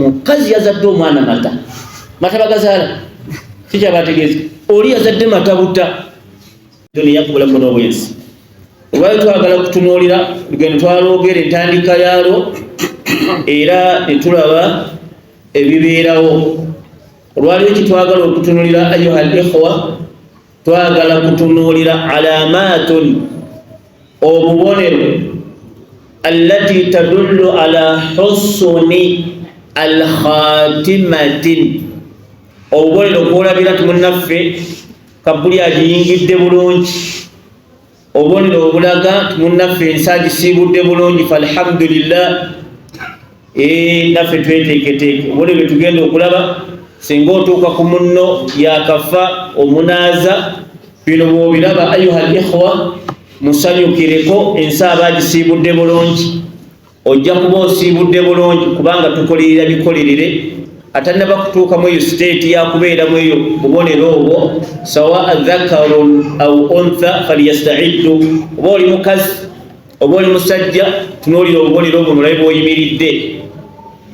mukazi yazadde omwana mata bagazala kikyabategeeza oli yazadde mata buta doni yakubulako n'obwensi olwali twagala kutunuulira lugendo twaloogera entandika yaalwo era netulaba ebibeerawo olwaliwo kitwagala okutunuulira ayuha al-ikhwa twagala kutunuulira alaamatun obubonero allati tadullu ala husni al-khatimatin obubonero bwolabira nti munnaffe kabuli agiyingidde bulungi obubonero obulaga nti munnaffe ensi agisiibudde bulungi falhamdulillah naffe tweteeketeeke obubonero tugenda okulaba singa otuuka ku munno yakafa omunaaza bino bw'obiraba ayuha al-ikhwa musanyukireko ensi aba agisiibudde bulungi ojja kuba osiibudde bulungi kubanga tukolerera bikolerere atannaba kutuuka mu eyo siteeti yakubeeramu eyo bubonero obwo sawa dhakarun au untha falyastaiddu oba oli mukazi oba oli musajja tunuulira obubonero obwo nolabe bw'oyimiridde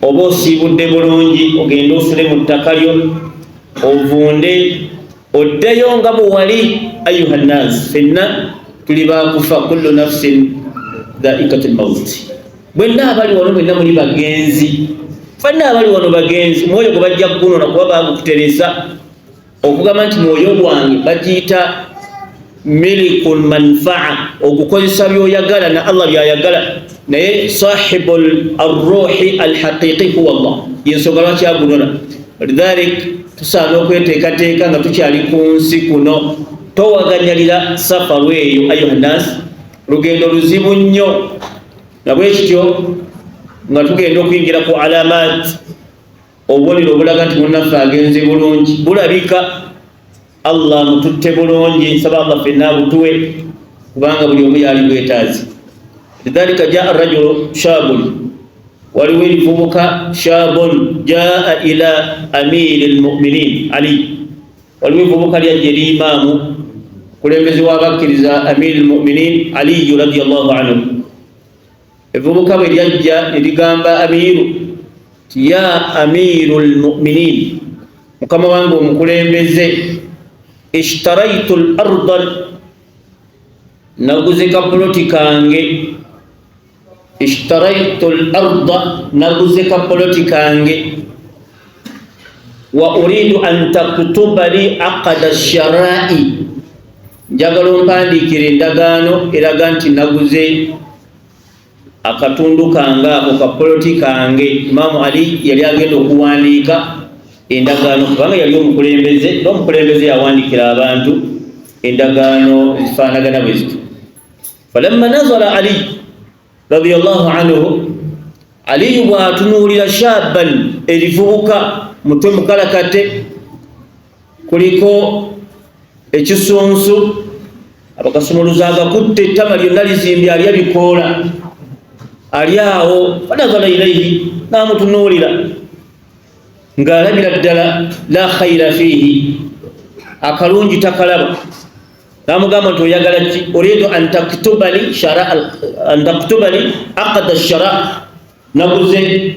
oba osiibudde bulungi ogende osule mu ttaka lyo ovunde oddeyo nga bwewali ayuha nnaasi fenna tuli bakufa kullu nafsin dhaikatul mauti bwenna abali wano mwenna muli bagenzi fenna abali wano bagenzi mwoyo gwe bajja kugunona kuba bagukuteresa okugamba nti mwoyo gwange bagiyita milikun manfaa ogukozesa byoyagala na Allah byayagala naye sahibul arruhi alhaqiqi huwa Allah yensonga lwaki agunona lidhalik tusaana okweteekateeka nga tukyali ku nsi kuno towaganyalira safaru eyo ayuha nnaasi lugendo luzibu nnyo nabwekityo nga tugenda okuyingira ku alamat obubonero obulaga nti munnaffe agenze bulungi bulabika Allah mututte bulungi nsaba Allah fenna butuwe kubanga buli omu yali bwetaazi lidhalika jaa rajulu shabun waliwo erivubuka shabun jaa ila amiri lmuminin ali waliwo evubuka lyajja eri imaamu kulembezi w'abakkiriza amiri lmuminin aliyu radiallahu anhu evubuka bwe lyajja nerigamba amiru ti ya amiru lmuminin mukama wange omukulembeze ishtaraitu larda naguze kapoloti kange ishtaraitu larda naguze kapoloti kange wa uridu an taktuba li aqada sharai njagala ompandikire endagaano eraga nti naguze akatundu kange ako kapoloti kange Imaamu Ali yali agenda okuwandiika endagaano kubanga yali omukulembeze n'omukulembeze yawandikira abantu endagaano zifaanagana bwe ziti falamma nazala Ali radiyallahu anhu Ali bw'atunuulira shaban erivubuka mutwe mukalakate kuliko ekisunsu abakasumuluza agakutte ettama lyonna lizimbye alya bikoola ali awo fanazala ilaihi n'amutunuulira ng'alabira ddala la khayra fiihi akalungi takalaba n'amugamba nti oyagala ki uridu an taktubali aqada shara naguze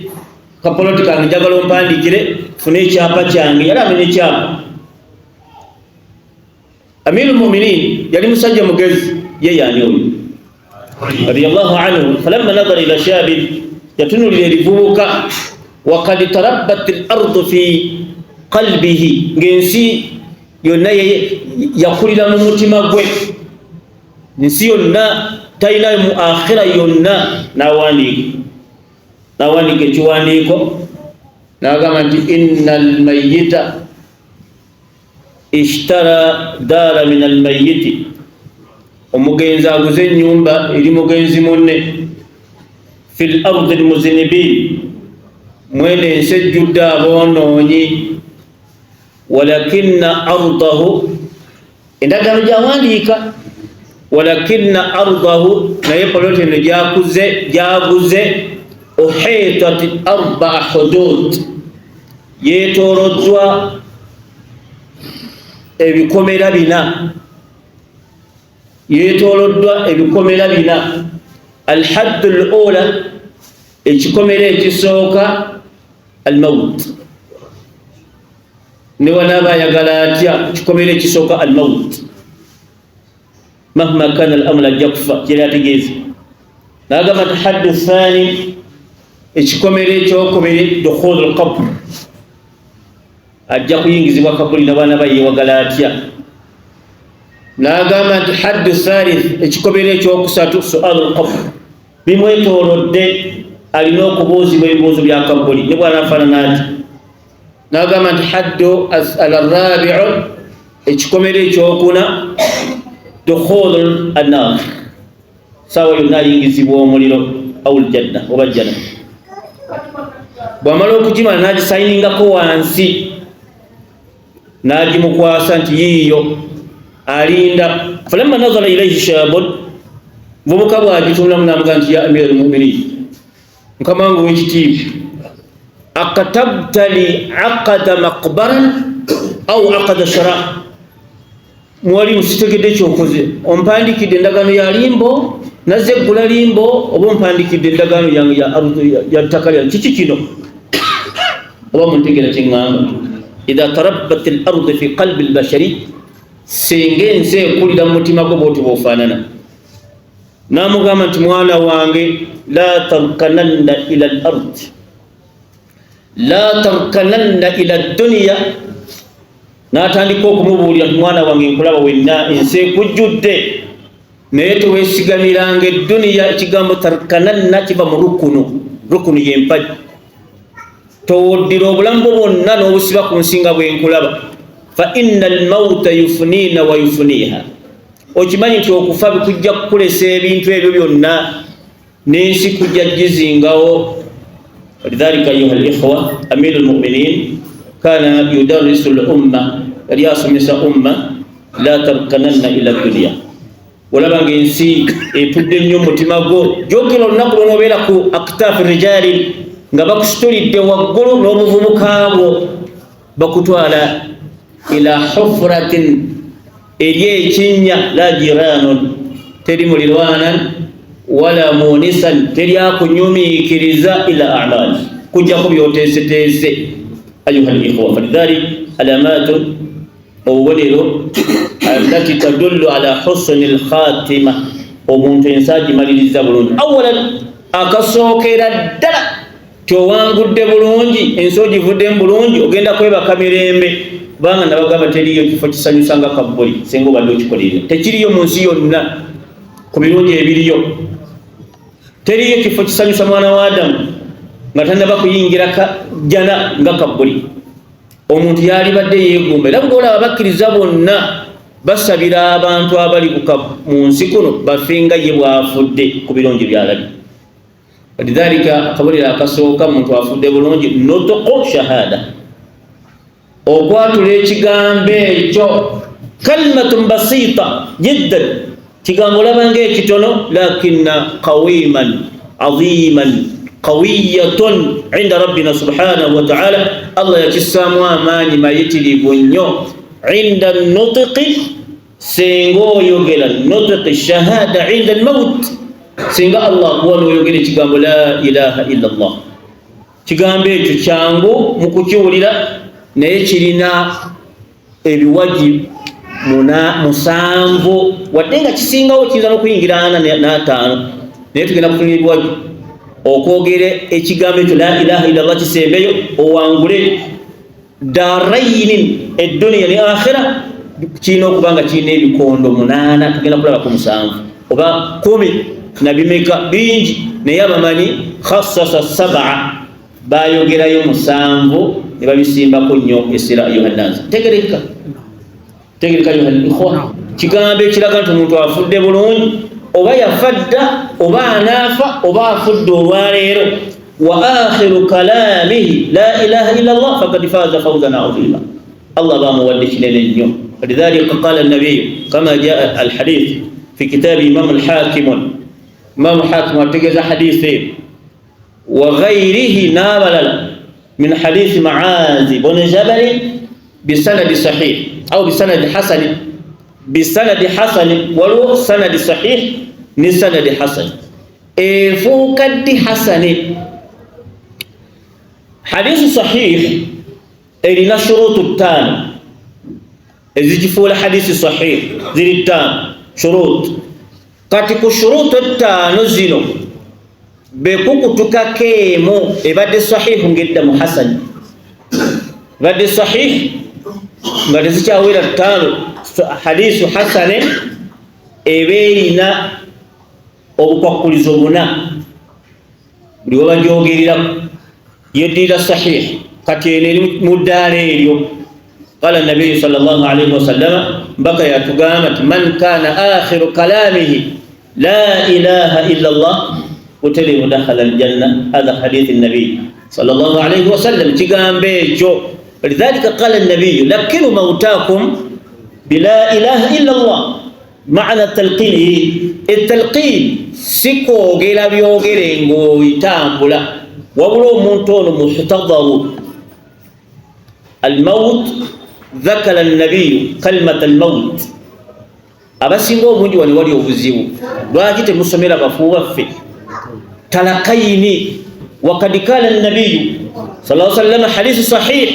kapoloti kange njagala ompandikire fune ekyapa kyange yali amenya ekyapa amiru lmuminin yali musajja mugezi ye yani oyo radiyallahu anhu falamma nadara ila shabin yatunulira erivubuka wakad tarabbat al-ardu fi qalbihi ng'ensi yonna yakulira mu mutima gwe ensi yonna talina mu akhira yonna n'awandiika ekiwandiiko n'agamba nti inna almayita ishtara daara min almayiti omugenzi aguze ennyumba eri mugenzi munne fi lardi almuzinibin mwene ensi ejjudde aboonoonyi walakinna ardahu endagaano gyawandiika walakinna ardahu naye poloti eno gyaguze uhitat arbaa hudud yeetooloddwa ebikomera bina alhaddu al-ula ekikomera ekisooka الموت نوانا يغالاتيا كوميري كيسوكا الموت مهما كان الامر جكفا كيراتيجيز ناغما الحد الثاني كوميري كوميري دخول القبر ajja kuyingizibwa kabuli n'abaana baye wagalaatia n'agamba nti haddu thalith ekikobero ekyokusatu sualul qabr bimwetoolodde alina okubuuzibwa ebibuuzo bya kabuli ne bw'anaafaanana ati n'agamba nti haddu alrabi'u ekikomero ekyokuna dukhulul annar sawa yonna ayingizibwa omuliro awul janna oba janna bw'amala okugimala n'agisayiningako wansi najimukwasa nti yiyo alinda falamma nazara ilayhi shabun vubuka bwagitunulamu namuga nti ya amira almuminin nkamangu wekitiibwa akatabta li aqada maqbaran au aqada shara mwalimu sitegedde ekyokoze ompandikidde endagaano ya limbo nazze eggula limbo oba ompandikidde endagaano yange ya ttaka lyange kiki kino oba muntegera kyeŋŋamba إذا تربت الأرض في قلب البشري سينجين سيكون دم متما كبوت بوفاننا نامو غامت موانا وانجي لا تركنن إلى الأرض لا تركنن إلى الدنيا ناتاني كوك مبولي موانا وانجي كلا وينا إنسي كجود نيتو ويسيغاني لانجي الدنيا إتغام تركنن تبا ركن ينفج towodira obulamu bwonna n'obusiba ku nsinga bwenkulaba fa inna almauta yufnina wa yufniha okimanyi nti okufa bikujja kukulesa ebintu ebyo byonna n'ensi kujja gizingawo walidhalika ayuha alikhwa amiru almuminin kana yudarrisu lumma yali asomesa umma la tarkananna ila dunia olaba ng'ensi etudde nnyo omutima gwo jogera olunaku lw'onobeera ku aktaafi rijali nga bakusitulidde waggulu n'obuvubuka bwo bakutwala ila hufratin eri ekinnya la jiranon teri mulirwanan wala munisan teri akunyumiikiriza ila amali kujjako byoteeseteese ayuha likhwa falidhalik alamatun obubonero allati tadullu ala husni lkhatima omuntu ensi agimaliriza bulungi awalan akasookera ddala towangudde bulungi ensi ogivuddemu bulungi ogenda kwebaka mirembe kubanga nabagamba teriyo kifo kisanyusa nga kabuli singa obadde okikolerera tekiriyo mu nsi yonna ku birungi ebiriyo teriyo kifo kisanyusa mwana wa adamu nga tanaba kuyingira jana nga kabuli omuntu yalibadde yeegumba era bwolaba bakkiriza bonna basabira abantu abali mu nsi kuno bafe nga ye bwafudde ku birungi byalabi لذلك قبل akasooka muntu afudde bulungi nutqu shahada okwatula ekigambo ekyo kalimatun basita jiddan kigambo labanga ekitono lakinna qawiman aziman qawiyatun inda rabbina subhanahu wa ta'ala allah yakissaamu amaanyi mayitirivu nnyo inda nutqi singa oyogera nutqi shahada inda almaut singa allah kuwano oyogera ekigambo la ilaha illa allah kigambo ekyo kyangu mu kukiwulira naye kirina ebiwaji musanvu wadde nga kisingawo kiyinza n'okuyingira 45 naye tugenda kufuna ebiwaji okwogera ekigambo ekyo la ilaha illa allah kisembeyo owangule darayini edduniya ne akhira kirina okuba nga kirina ebikondo 8 tugenda kulabako 7 oba 10 nabimeka bingi naye abamanyi khassasa 7 bayogerayo 7 ne babisimbako nnyo essira ayuhannaasi tegereka ayuhalikhwa kigambo ekiraga nti omuntu afudde bulungi oba yafadda oba anaafa oba afudde olwaleero wa akhiru kalamihi la ilaha illa allah fakad faza fawzan azima allah bamuwadde kinene nnyo lidhalika qala nabiyu kama jaa alhadith fi kitabi imam alhakimun imam hakim ategeza hadithi وغيره نابل من حديث معاذ بن جبل بسند صحيح أو بسند حسن ولو سند صحيح نسند حسن فوق حسن hadithu sahih elina shurutu ttaano ezigifuula hadisi sahih ziri ttaano shurut. Kati ku shurutu ttaano zino bekukutukako emu ebadde sahihu ng'eddamu hasani, ebadde sahih nga tezikyawera ttaano. Hadisu hasane eba erina obukwakkulizo buna, buli wabagyogereraku yeddirira sahih. Kati eno eri mu ddaala eryo. Qala nabiyu sallallahu alayhi wasallama, mbaka yatugamba nti man kana akhiru kalamihi la ilaha illa Allah utele dakhala aljanna. Hadha hadithi nabiy sallallahu alayhi wasallam, kigambo ekyo. Lidhalika qala nabiyu lakkinu mautakum bila ilaha illa Allah. Maana talqini, etalqin sikoogera byogere ng'oyitambula, wabula omuntu ono muhtadaru almaut. Dhakara nabiyu kalimata almaut. Abasinga obungi wano wali obuzibu, lwaki temusomera bafu baffe talakaini? Wakad kala nabiyu sallallahu alayhi wasallam hadithu sahih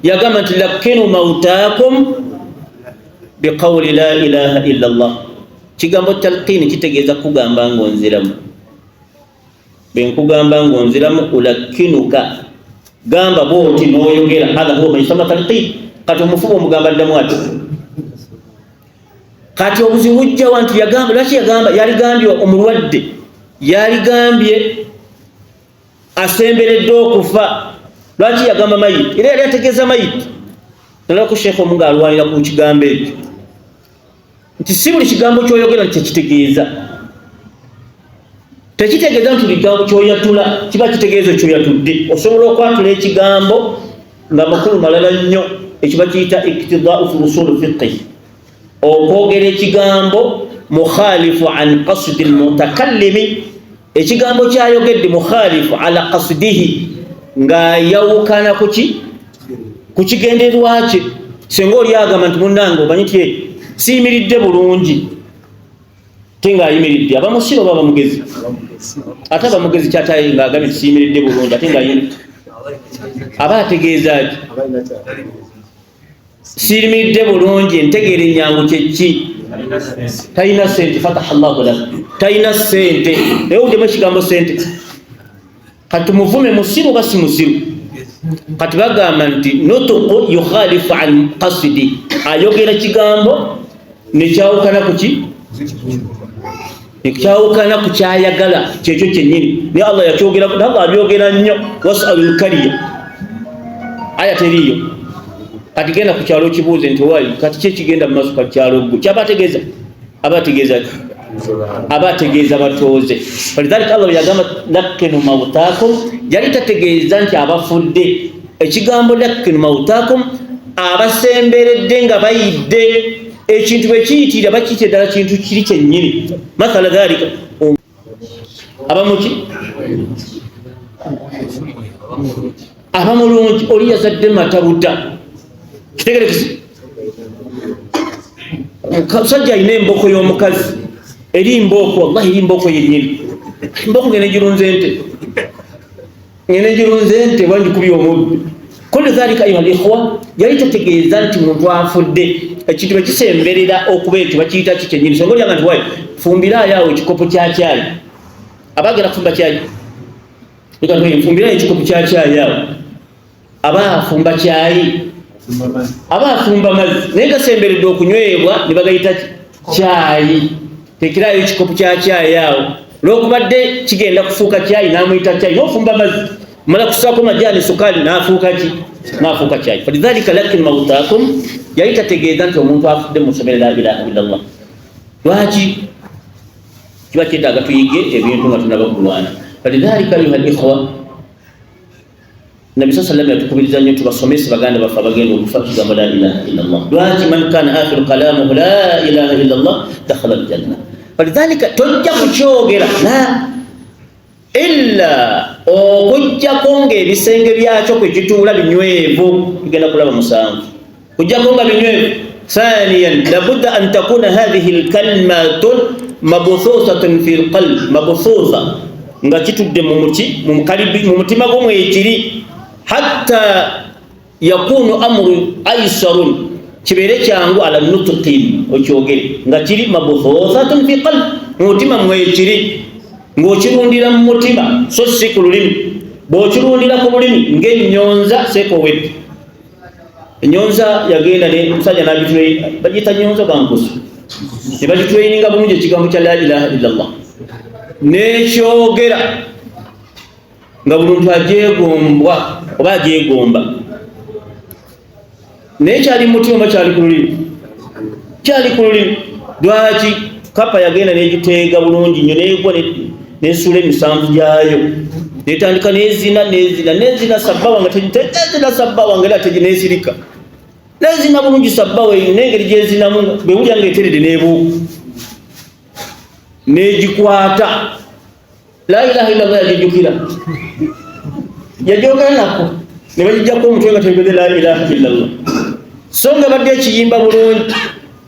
yagamba nti lakkinu mautakum biqawli la ilaha illa Allah. Kigambo talqini kitegeeza kugamba ng'onziramu. Benkugamba ng'onziramu ulakkinuka, gamba bwoti n'oyogera. Hadha huwa mayusama talqin. Kati omufumu omugamba ddamu ati. Kati obuzibu bujjawa nti yagamba, lwaki yagamba? Yaligambye omulwadde, yaligambye asemberedde okufa. Lwaki yagamba mayiti? Era yali ategeeza mayiti. Nalaku sheekh omu ng'alwanira ku kigambo ekyo nti si buli kigambo ky'oyogera nti tekitegeeza. Tekitegeeza nti buli kigambo ky'oyatula kiba kitegeeza ky'oyatudde. Osobola okwatula ekigambo nga makulu malala nnyo, ekiba kiyita iktidaa'u fi usul fiqh. Okwogera ekigambo mukhalifu an qasdi almutakallimi, ekigambo kyayogedde mukhalifu ala qasdihi, ng'ayawukana ku kigendererwa kye. Singa oli agamba nti munnange omanyi nti siyimiridde bulungi, tingayimiridde, aba musiru oba mugezi? Ate aba mugezi kyataye ng'agambye nti siyimiridde bulungi ate ng'ayimiridde, aba ategeeza ki? Siyimiridde bulungi, entegeera ennyangu kye ki? Talina ssente. Fataha Allahu lak, talina ssente. Naye uddemu ekigambo ssente. Kati muvume musiru oba si musiru? Kati bagamba nti nutuqu yukhalifu an qasdi, ayogera kigambo nekyawukana kuki? Nekyawukana ku kyayagala kyekyo kyennyini. Naye Allah yakyogera, Allah abyogera nnyo. Wasalul kariya, aya teriyo. Kati genda ku kyalo kibuuze nti wayi kati kye kigenda mu maaso ka kyalo ggo kyaba ategeeza? Aba ategeeza ki? Aba ategeeza batooze. Falidhalika Allah yagamba lakkinu mautakum, yali tategeeza nti abafudde. Ekigambo lakkinu mautakum, abasemberedde nga bayidde. Ekintu bwe kiyitira bakiyita ddala kintu kiri kyennyini. Mathala dhalika abamuki abamulungi, oli yazadde matabuta. Kitegerekisi musajja alina emboko y'omukazi, eri mbooko, wallahi eri mbooko yennyini. Mbooko ngene girunze ente, ngene girunze ente wangikubye omubbi. Kullu dhalika ayuha al-ikhwa, yali tategeeza nti muntu afudde. Ekintu bwe kisemberera okuba ekyo bakiyita ki kyennyini. Songa olyaga nti wayi fumbiraayo awo ekikopo kya caayi. Abaagala kufumba caayi, fumbirayo ekikopo kya caayi awo. Aba afumba caayi, aba afumba mazzi, naye gasemberedde okunywebwa ne bagayita caayi. Tekerayo ekikopo kya caayi awo, lwokubadde kigenda kufuuka caayi n'amuyita caayi, n'ofumba mazzi mala kusaako majaani sukaali n'afuuka ki? N'afuuka caayi. Falidhalika lakin mautakum, yali tategeeza nti omuntu afudde musomere la ilaha illa Allah. Lwaki? Kiba kyetaaga tuyige ebintu nga tunaba kulwana. Falidhalika ayuha al-ikhwa, Nabi sallallahu alayhi wasallam yatukubiriza nnyo tubasomese baganda baffe abagenda okufa kigambo la ilaha illa Allah. Lwaki? Man kana akhiru kalamuhu la ilaha illa Allah dakhala aljanna. Falidhalika tojja kukyogera la illa okujjako ng'ebisenge byakyo kwe kituula binywevu, bigenda kulaba musanvu. Kujjako nga binywevu. Thaniyan labudda an takuna hadhihi alkalimatun mabthuthatun fi alqalb, mabthutha nga kitudde mu mutima gw'omwe ekiri. hatta yakunu amru aysarun kibere kyangu ala nutqin okyogere nga kiri mabuthatun fi qalb mutima mwekiri ng'okirundira mu mutima so si ku lulimi bw'okirundira ku lulimi ng'ennyonza seko wetu ennyonza yagenda ne musajja n'abitwe bagiyita nnyonza gankusu ne bagitweyininga bulungi ekigambo kya la ilaha illallah nekyogera nga buli muntu ajeegombwa oba ajeegomba naye kyali mutima oba kyali ku lulimi kyali ku lulimi lwaki kapa yagenda negiteega bulungi nnyo negwa nesula emisanvu gyayo netandika nezina sabbawa nga nezina sabbawa nga era teginesirika nezina bulungi sabbawa nengeri gyezinamu bewulya nga eterede nebuuka negikwata la ilaha illallah yagijjukira yajogera nako ne bagijjako omutwe nga tegede la ilaha illallah so nga badde ekiyimba bulungi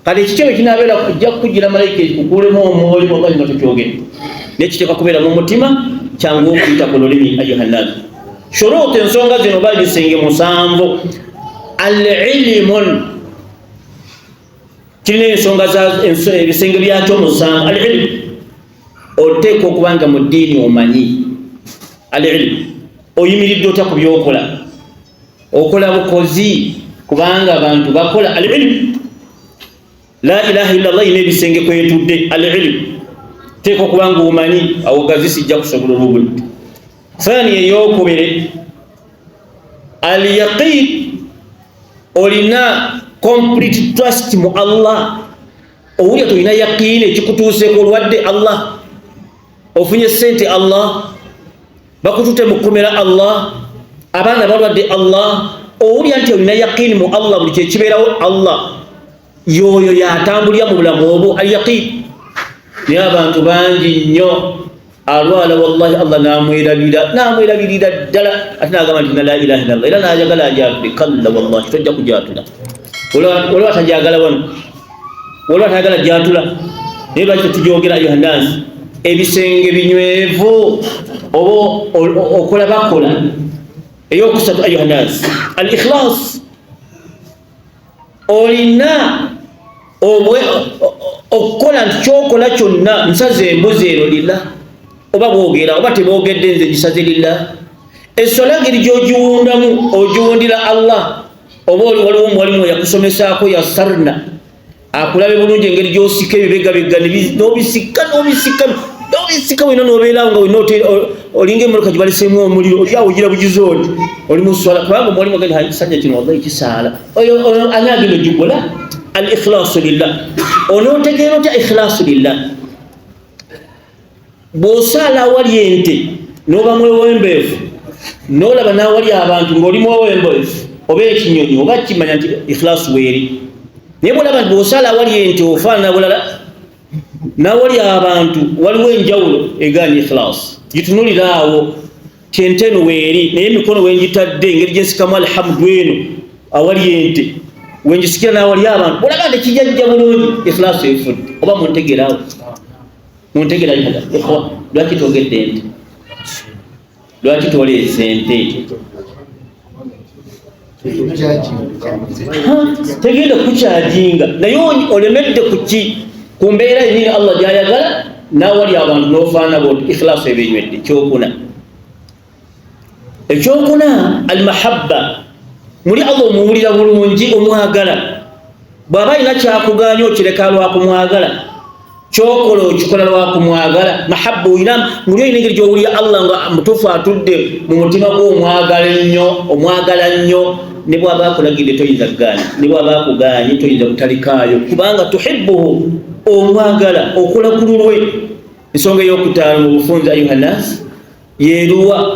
kale ekikyo kinaabeera kujja kukugira malayika ekukulemu omwoyo oba nga tokyogera nekiteeka kubeera mu mutima kyangu okuyita ku lulimi ayuhannas shuruuti ensonga zino bagisenge musanvu al-ilmun kirina ensonga ebisenge byakyo musanvu al-ilm oteeka okuba nga mu ddiini omanyi al-ilm oyimiridde otya ku byokola okola bukozi kubanga abantu bakola al-ilm la ilaha illallah ina ebisenge kwetudde al-ilm teeka okuba nga omanyi awogazi sijja kusobola olwobulidde thani eyokubiri al-yaqin olina complete trust mu Allah owulya tolina yaqiini ekikutuuseeko olwadde Allah ofunye sente Allah bakutute mukomera Allah abaana balwadde Allah owulya nti olina yaqiini mu Allah buli kyekibeerawo Allah yoyo yatambulira mu bulamu obwo al-yaqin naye abantu bangi nnyo alwala wallahi Allah namwerabirira ddala ate nagamba nti la ilaha illallah era najagala ajatule kalla wallahi tojja kujatula olwa tajagala wano olwa tajagala jatula naye lwaki tetujogera ayuhannas ebisenge binywevu oba okola bakola eyokusatu ayuhannas al-ikhlas olina okukola nti kyokola kyonna nsaze embuzi ero lilla oba boogera oba teboogedde nze gisaze lilla essola ngeri gyogiwundamu ogiwundira Allah oba waliwo omuwalimu yakusomesaako yasarna akulabe bulungi engeri gyosika ebibegabega nobisika wena nobeerawo nga wena olinga emmotoka gibaleseemu omuliro olyawo ogira bugizoodi oli muswala kubanga omuwalimu agenda kisajja kino wallahi kisaala oyo ani agenda gikola al-ikhlasu lillah onootegeera otya ikhlasu lillah bw'osaala awali ente n'oba mwewembeefu n'olaba n'awali abantu ng'oli mwewembeefu oba ekinyonyi oba kimanya nti ikhlasu weeri naye bw'olaba nti bw'osaala awali ente ofaanana bulala n'awali abantu waliwo enjawulo egaana ikhlasu gitunulira awo ti ente eno weeri naye emikono wengitadde engeri gyensikamu alhamdu eno awali ente wenjisikira n'awali abantu bw'olaba nti kijajja bulungi ikhlasu efudde oba muntegeraawo muntegera ikhwa lwaki togedde ente lwaki toleese ente tegenda kukyajinga naye olemedde kuki ku mbeera yennyini Allah gy'ayagala n'awali abantu n'ofaanana bwoti ikhlaasu ebenywedde ekyokuna al-mahabba muli Allah omuwulira bulungi omwagala bw'aba alina kyakuganya okireka lwakumwagala kyokola okikola lwakumwagala mahabba oyina muli olina engeri gy'owulira Allah nga mutuufu atudde mu mutima gw'omwagala nnyo ne bw'aba akulagidde toyinza kugaanya ne bw'aba akuganye toyinza kutalikaayo kubanga tuhibbuhu omwagala okola ku lulwe ensonga ey'okutaano mu bufunze ayuhannas yeeruwa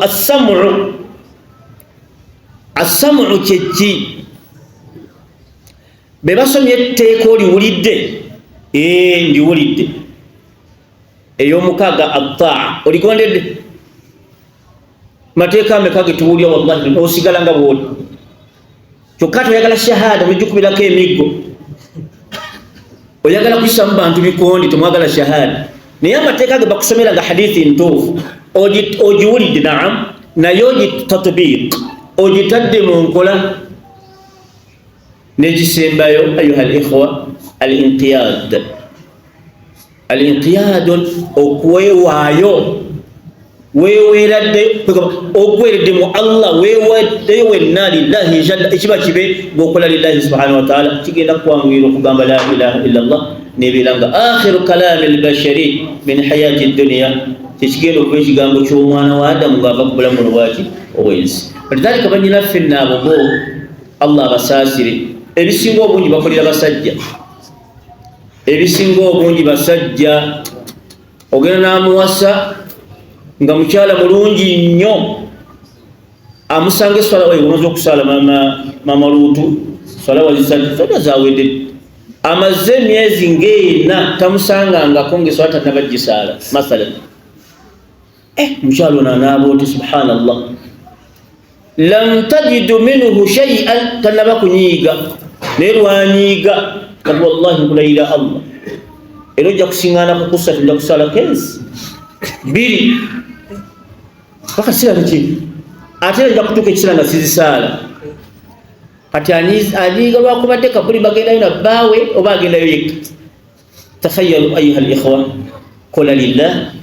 assamu kyeki be basomye etteeka oliwulidde ndiwulidde ey'omukaaga attaa oligondedde mateeka ameka getuwulya wallahi osigala nga bwoli kyokka toyagala shahada mujjukubirako emiggo oyagala kuyisa mu bantu bikondi tomwagala shahada naye amateeka ge bakusomera nga hadithi ntuufu ogiwulidde naam naye ogitatbiq ogitadde mu nkola nekisembayo ayuha al-ikhwa al-inqiyad okuweewaayo weeweeradde ogweredde mu Allah weewaddeyo wenna lillahi jalla ekiba kibe ng'okola lillahi subhanahu wa ta'ala kigenda kukwanguyira okugamba la ilaha illallah nebeera nga akhiru kalami albashari min hayati dunya tekigenda okuba ekigambo ky'omwana wa Adamu ng'ava ku bulamu obwaki obwensi walidhalika banyinaffe naabo bo Allah abasaasire ebisinga obungi bakolera basajja ebisinga obungi basajja ogenda n'amuwasa nga mukyala mulungi nnyo amusanga eswala wayi omaze okusala mama luutu swala wazisatu swala zawedde amaze emyezi ng'ena tamusangangako ng'eswala tannabaggisaala masalan mukyala ono anaaba oti subhanallah lam tajidu minhu shay'an tannaba kunyiiga naye lwanyiiga kati wallahi nkulayira Allah era ojja kusiŋŋaana ku kusatu nja kusala kensi biri paka sira ki ate nja kutuuka ekisira nga sizisaala kati anyiiga lwakubadde kabuli bagendayo na bbaawe oba agendayo yekka takhayyalu ayuha al-ikhwa kola lillah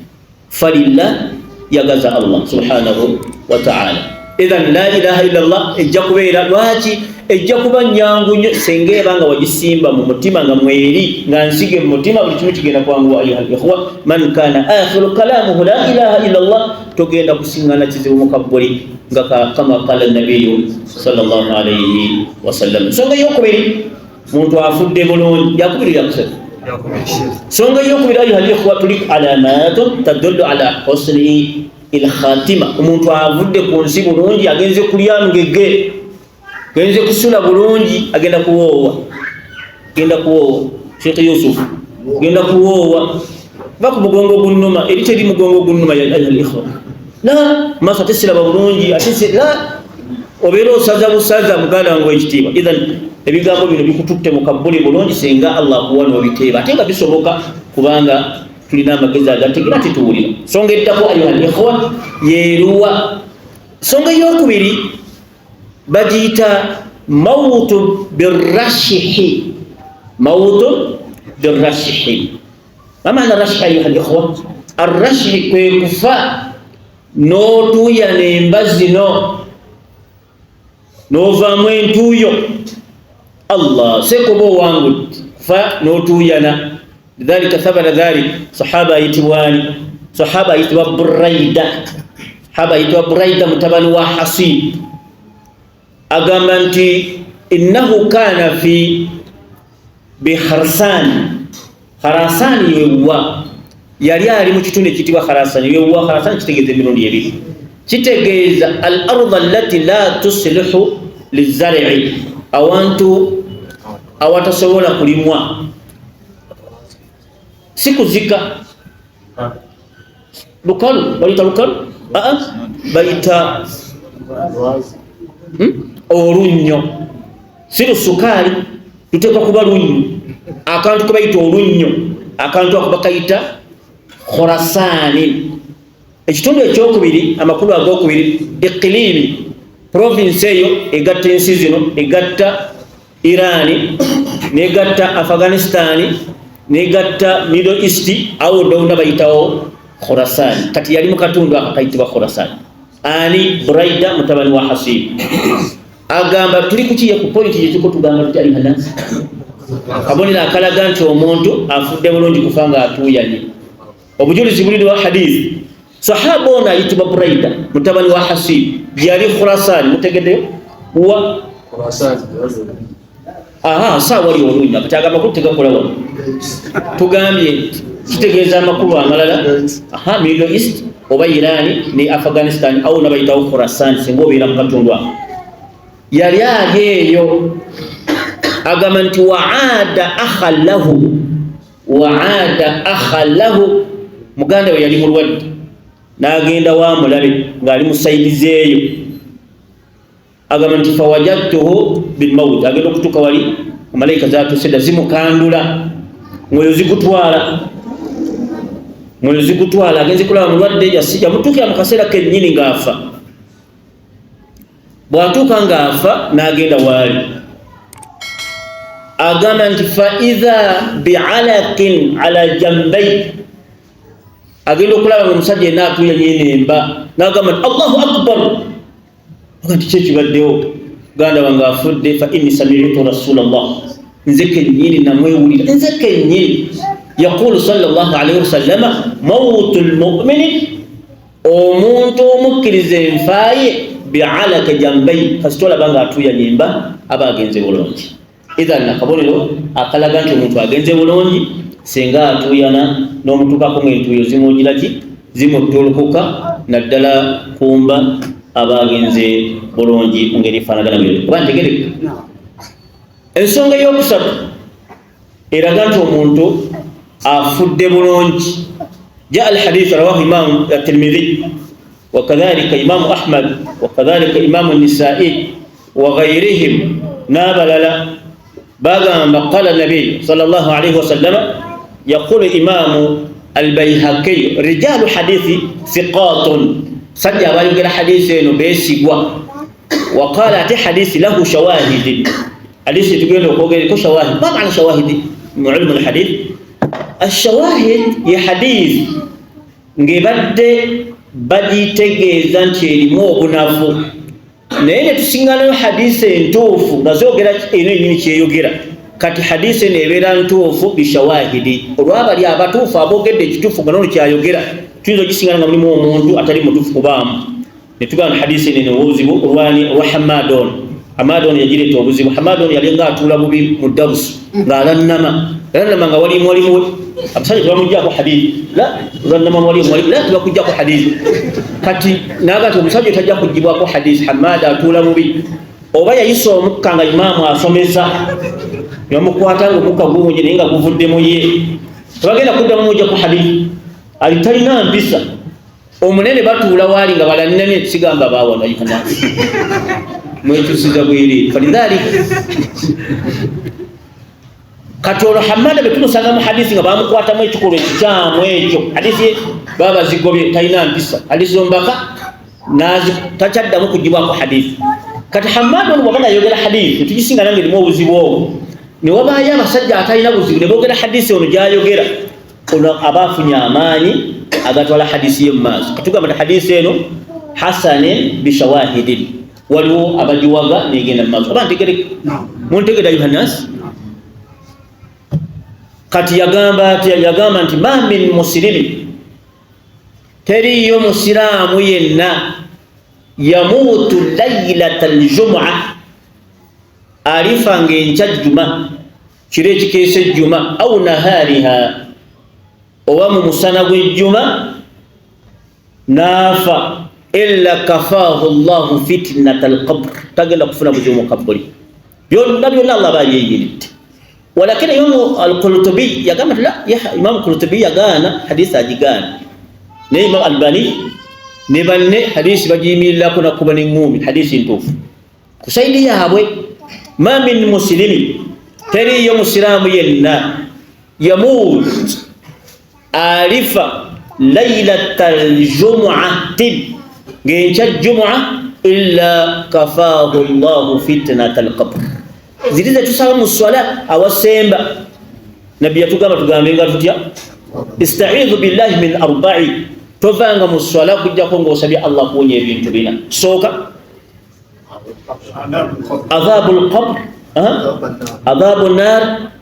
falillah yagaza Allah subhanahu wa ta'ala idhan la ilaha illallah ejja kubeera lwaki ejja kuba nyangu nnyo senga eba nga wagisimba mu mutima nga mweri nga nsige mu mutima buli kimu kigenda kwanguwa ayuha al-ikhwa man kana akhiru kalamuhu la ilaha illallah togenda kusiŋŋaana kizibu mu kabbuli nga kama qala nabiyu sallallahu alayhi wasallam songa yokubiri muntu afudde bulungi yakubiri yakusatu songa yokubiri ayuha al-ikhwa tuli alamatun tadullu ala husni il-khatima omuntu avudde ku nsi bulungi agenze kulya ngege genze kusula bulungi agenda kuwoowa Sheikh Yusuf genda kuwoowa baku mugongo gunnuma eriteri mugongo gunnuma ya al-ikhwa la masa tesiraba bulungi atese la obeera osaza busaza muganda wange ekitiibwa idhan ebigambo bino bikututte mu kabbuli bulungi senga Allah kuwa n'obiteeba ate nga bisoboka kubanga tulina amagezi agategera tetuwulira songa ettako ayuha al-ikhwa yeeruwa songa eyokubiri bagiyita mawutu birrashihi amana rashi ayuha al-ikhwa arrashi kwe kufa n'otuuyana embazzi n'ovaamu entuuyo Allah sekuba owangudde fa n'otuuyana lidhalika thabata dhalik sahaba ayitibwa Buraida mutabani wa Hasib agamba nti innahu kana fi Kharasan yewa yali ali mu kitundu ekitibwa Kharasan yewa Kharasan kitegeeza emirundi ebiri kitegeeza al-ardh allati la tuslihu lizar'i awantu awatasobola kulimwa sikuzika lukalu balita lukalu balita olunnyo siru sukali tuteekwa kuba lunnyo akantu kebayita olunnyo akantu ako bakayita Khorasani ekitundu ekyokubiri amakulu agokubiri iqilimi province eyo egatta ensi zino egatta Irani negatta Afghanistan negatta Middle East awo dawna bayitawo Khurasan kati yali mu katundu akayitibwa Khurasan ani Buraida mutabani wa Hasib agamba tuli kukiye ku point yituko tugamba tuti ali hanas abonera akalaga nti omuntu afudde bulungi kufanga atuyanye obujulizi buli wa hadith sahaba ona ayitibwa Buraida mutabani wa Hasib yali Khurasan mutegedde wa Khurasan sawa wali olunya kataga makulu tegakola wano tugambye kitegeeza amakulu amalala Middle East oba Irani ne Afghanistan au nabayitawo Khurasan singa obeera mu katundu ako yali eyo agamba nti waada akhalahu muganda we yali mulwadde n'agenda wamulabe ng'ali mu saidizeeyo agamba nti fawajadtuhu bilmaut agenda okutuuka wali malayika zatuseda zimukandula mwoyo zigutwala agenze kulaba mulwadde yamutuukira mu kaseera kennyini ng'afa bwatuuka ng'afa n'agenda waali agamba nti faidha bialaqin ala jambai, agenda okulaba nga omusajja yenna atuuya nyenemba n'agamba nti Allahu akbar, aga nti kyekibaddewo ganda wange afudde, fa inni sami'tu rasulallah, nze kennyini namwewulira, nze kennyini yaqulu sallallahu alaihi wasallama mawtu lmumini, omuntu omukkiriza enfaye bialaka jambai, kasitolaba nga atuuya nyemba aba agenze bulungi. Idhan akabonero akalaga nti omuntu agenze bulungi senga atuuyana n'omutukako ng'entuuyo zimugira ki, zimuttulukuka naddala kumba aba agenze bulungi mu ngeri efaanagana bwe. Oba ntegereka? Ensonga ey'okusatu eraga nti omuntu afudde bulungi. جاء الحديث رواه إمام الترمذي وكذلك إمام أحمد وكذلك إمام النسائي وغيرهم نابللا بقى قال النبي صلى الله عليه وسلم يقول إمام البيهقي رجال حديث ثقات سجى ويقول حديث بيسيقوا وقال أتي حديث له شواهد، حديث تقول له شواهد. ما معنى شواهد؟ علم الحديث الشواهد هي حديث ngebadde bagitegeeza nti erimu obunafu, naye ne tusinganayo hadisi entuufu nga zoogera eno enyini kyeyogera. Kati hadisi eno ebeera ntuufu bishawahidi, olwabali abatuufu aboogedde ekituufu nga nono kyayogera tuyinza ogisingana nga mulimu omuntu atali mutuufu kubaamu. Ne tugamba hadisi eno obuzibu olwa Hamadon. Hamadon yagireeta obuzibu. Hamadon yali nga atuula bubi mu Darusu ng'alannama nga walimu abasajja tebamuggyako hadithi, lwannama walimu la tebakuggyako hadithi. Kati naagati omusajja tajja kuggibwako hadithi, Hamada atuula mubi, oba yayisa omukka nga imaamu asomesa yamukwata nga omukka guwunye naye nga guvuddemu ye, tebagenda kuddamu muggyako hadithi. Ali talina mpisa, omunene batuula waali nga balannamye, sigamba baawano ayikana mwekyusiza bwiri falidhalika. Kati olwo Hamada bwe tumusanga mu hadithi nga bamukwatamu ekikolwa ekikyamu ekyo, hadithi baba zigobye, talina mpisa, hadithi zombaka takyaddamu kugibwako hadithi. Kati Hamada ono bwaba nayogera hadithi tugisinga nange erimu obuzibu obwo, ne wabaayo abasajja atalina buzibu ne boogera hadithi ono gyayogera, ono aba afunye amaanyi agatwala hadithi ye mu maaso. Katugamba nti hadithi eno hasanin bishawahidin, waliwo abagiwaga negenda mu maaso. Oba ntegereka? Muntegera Yohannas? Kati yagamba nti ma min muslimi, teriyo musiraamu yenna yamuutu laylata aljum'a, alifa ng'enkya jjuma, kiro ekikeesa ejjuma, au nahariha, oba mu musana gw'ejjuma naafa, illa kafaahu llahu fitnata alqabr, tagenda kufuna buzibu mu kabuli. Byonna byonna Allah bayeyiridde. ولكن يوم القرطبي يقام لا إمام القرطبي يقانا حديث أجيغان ني إمام الباني نبني حديث بجيمي الله كنا كبني مومن حديث ينتوف كسيدي يا أبوي ما من مسلم تري يوم السلام ينا يموت عارف ليلة الجمعة جيش الجمعة إلا كفاه الله فتنة القبر. Ziliza tusala mu swala awasemba nabbi yatugamba tugambenga tutya, ista'idhu billahi min arba'i, tovanga mu swala kujjako ng'osabye Allah kuwonya ebintu bina. Sooka adhabul qabr, adhabun nar,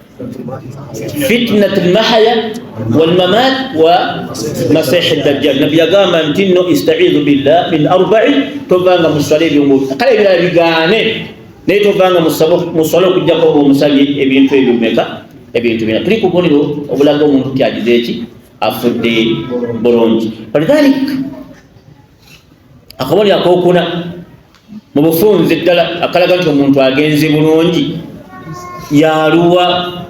fitnatul mahya wal mamat wa masih ad-dajjal. Nabbi yagamba nti no ista'idhu billahi min arba'i, tovanga mu swala ebintu kale bila bigane naye tovanga musolo okujjako omusabye ebintu ebimeka, ebintu bina. Tuli ku bubonero obulaga omuntu ti agize eki, afudde bulungi. Walidhalika akabonero akookuna mu bufunze ddala akalaga nti omuntu agenze bulungi yaluwa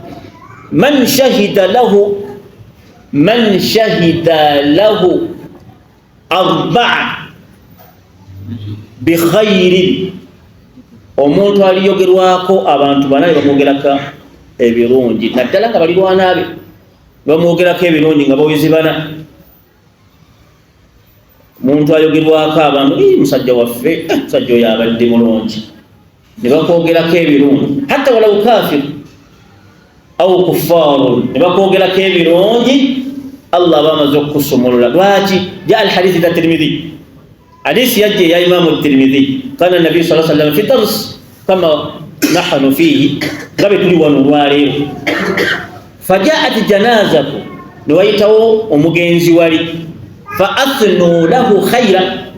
man shahida lahu arba'a bi khairin, omuntu aliyogerwako abantu bana bamwogerako ebirungi, naddala nga balirwana be bamwogerako ebirungi nga bawezi bana. muntu ayogerwako abantu musajja waffe musajja oyo abadde mulungi ne bakwogerako ebirungi hatta walau kafir au kuffarun ne bakwogerako ebirungi Allah bamaze okusumulula lwaki jaa alhadith da Tirmidhi hadith yaje ya Imam at-Tirmidhi kana nabii sallallahu alayhi wasallam fi dars kama nahnu fihi gabe tuli wano lwalero fajaat janazatu niwaitawo omugenzi wali fa athnu lahu khaira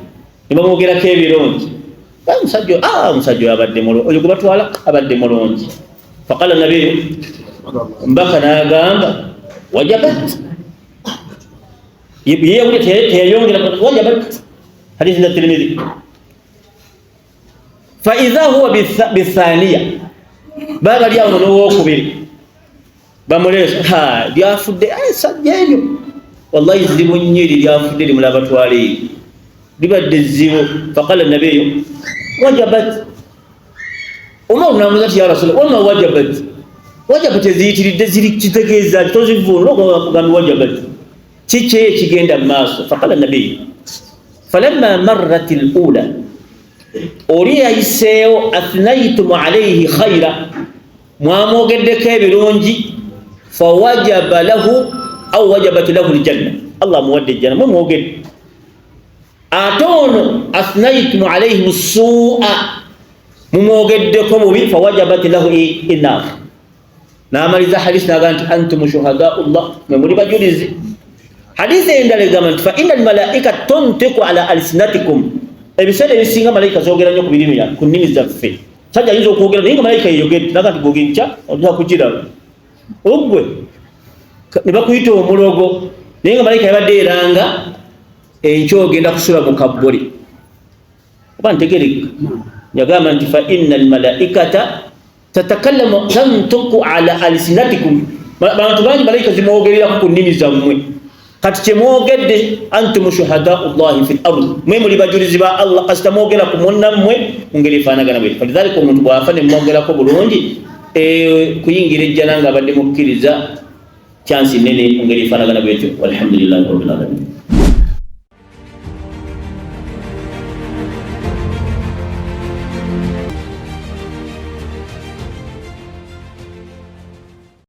nimamwogerako ebirungi musajja abadde mulungi oyo gubatwala abadde mulungi faqala nabiyu mbaka n'agamba wajabat yeyawulira teyayongera wajabat hadithi ya Tirmidhi fa idha huwa bithaniya baba lyawo n'owokubiri bamulesa lyafudde sajja ebyo wallahi zibu nnyiri lyafudde limulaba twale libadde zibu faqala nabiyu wajabat Umar namuza ya Rasul wama wajabat eziyitiridde ziri kitegeeza tozivunula okugambi wajabat kiki ekigenda maaso faqala nabiyu falamma marrat al-ula oli yayiseewo athnaytum alayhi khaira mwamwogeddeko ebirungi fawajaba lahu au wajabat lahu aljanna Allah muwadde janna mwogedde ate ono athnaytum alayhi su'a mumwogeddeko mubi fawajabat lahu innar namaliza hadith naga nti antum shuhadaullah memuli bajulizi hadith endala egamba nti fa innal malaikata tuntiqu ala alsinatikum ebisere ebisinga malaika zoogera nnyo ku nnimi zaffe sajja ayinza okwogera naye nga malaika yeyogedde naga nti gogenca ojja kukiraba ogwe ne bakuyita omulogo naye nga malaika yabadde eranga enkyo ogenda kusula mu kabbuli oba ntegereka yagamba nti fa innal malaikata tatakallamu tantuqu ala alsinatikum bantu bangi malaika zimwogererako ku nnimi zammwe kati kyemwogedde antum shuhadaullahi fil ard mwe muli bajulizi ba Allah kasita mwogera ku munnammwe mu ngeri efaanagana bwe falidhalika omuntu bw'afa ne mwongerako bulungi kuyingira ejjana nga abadde mukkiriza chansi nene mu ngeri efaanagana bwetyo walhamdulillahi rabbil alamin